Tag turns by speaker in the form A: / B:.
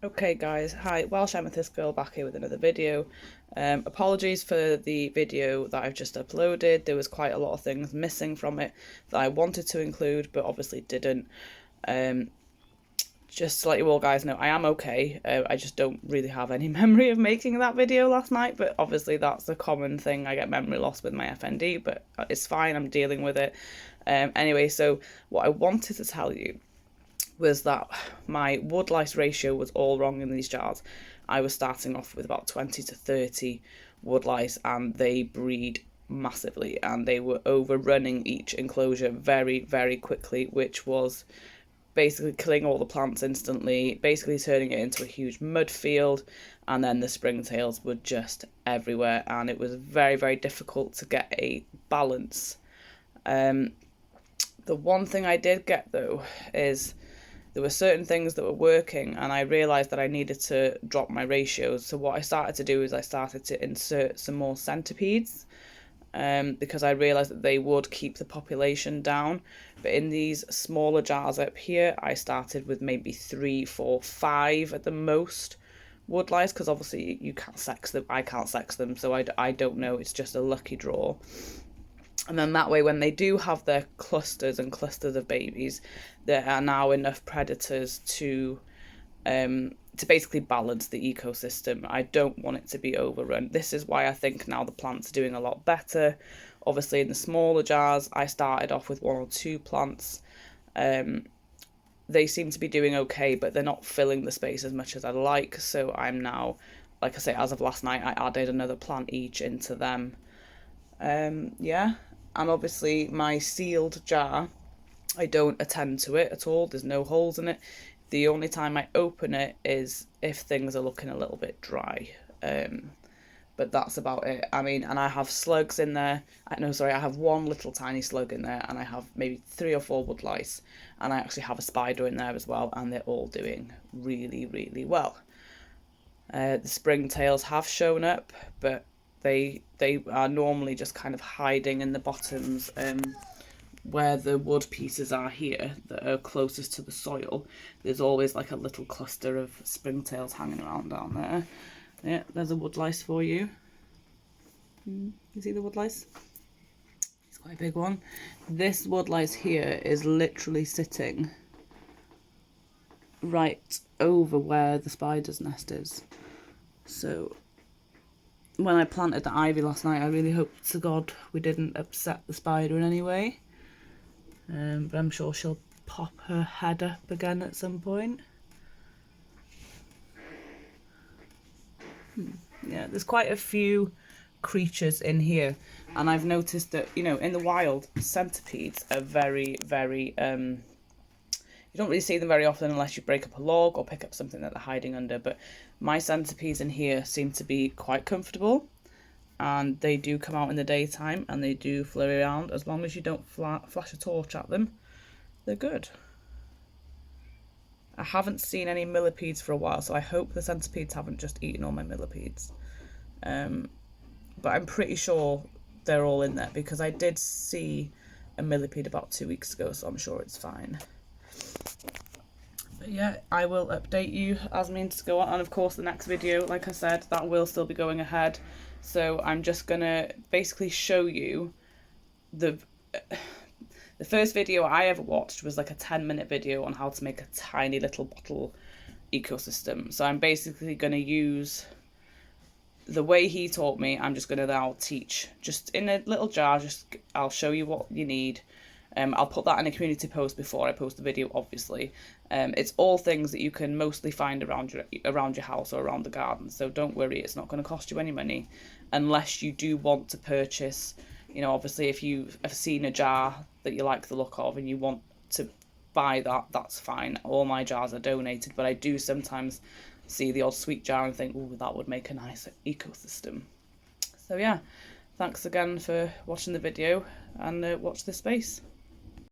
A: Okay guys, hi, Welsh Amethyst Girl back here with another video. Apologies for the video that I've just uploaded. There was quite a lot of things missing from it that I wanted to include but obviously didn't. Just to let you all guys know, I am okay. I just don't really have any memory of making that video last night, but obviously that's a common thing. I get memory loss with my FND, but it's fine, I'm dealing with it. Anyway, so what I wanted to tell you was that my woodlice ratio was all wrong in these jars. I was starting off with about 20 to 30 woodlice and they breed massively and they were overrunning each enclosure very, very quickly, which was basically killing all the plants instantly, basically turning it into a huge mud field, and then the springtails were just everywhere and it was very, very difficult to get a balance. The one thing I did get though is there were certain things that were working and I realised that I needed to drop my ratios. So what I started to do is I started to insert some more centipedes because I realised that they would keep the population down. But in these smaller jars up here, I started with maybe 3, 4, 5 at the most woodlice, because obviously you can't sex them. I can't sex them, so I don't know. It's just a lucky draw. And then that way, when they do have their clusters and clusters of babies, there are now enough predators to basically balance the ecosystem. I don't want it to be overrun. This is why I think now the plants are doing a lot better. Obviously, in the smaller jars, I started off with 1 or 2 plants. They seem to be doing okay, but they're not filling the space as much as I'd like. So I'm now, like I say, as of last night, I added another plant each into them. Yeah. And obviously my sealed jar, I don't attend to it at all. There's no holes in it. The only time I open it is if things are looking a little bit dry. But that's about it. I mean, and I have slugs in there. I have 1 little tiny slug in there, and I have maybe 3 or 4 woodlice, and I actually have a spider in there as well, and they're all doing really, really well. The springtails have shown up, but they are normally just kind of hiding in the bottoms where the wood pieces are here that are closest to the soil. There's always like a little cluster of springtails hanging around down there. Yeah, there's a woodlice for you. You see the woodlice? It's quite a big one. This woodlice here is literally sitting right over where the spider's nest is. So when I planted the ivy last night, I really hoped to God we didn't upset the spider in any way. But I'm sure she'll pop her head up again at some point. Yeah, there's quite a few creatures in here, and I've noticed that, you know, in the wild, centipedes are very, very you don't really see them very often unless you break up a log or pick up something that they're hiding under, but my centipedes in here seem to be quite comfortable, and they do come out in the daytime and they do flurry around. As long as you don't flash a torch at them, they're good. I haven't seen any millipedes for a while, so I hope the centipedes haven't just eaten all my millipedes. But I'm pretty sure they're all in there because I did see a millipede about 2 weeks ago, so I'm sure it's fine. But yeah, I will update you as means to go on, and of course the next video, like I said, that will still be going ahead. So I'm just gonna basically show you the first video I ever watched was like a 10-minute video on how to make a tiny little bottle ecosystem. So I'm basically going to use the way he taught me. I'm just going to now teach just in a little jar. I'll show you what you need. I'll put that in a community post before I post the video, obviously. It's all things that you can mostly find around your house or around the garden. So don't worry, it's not going to cost you any money unless you do want to purchase. You know, obviously, if you've seen a jar that you like the look of and you want to buy that, that's fine. All my jars are donated, but I do sometimes see the odd sweet jar and think, ooh, that would make a nice ecosystem. So yeah, thanks again for watching the video, and watch this space.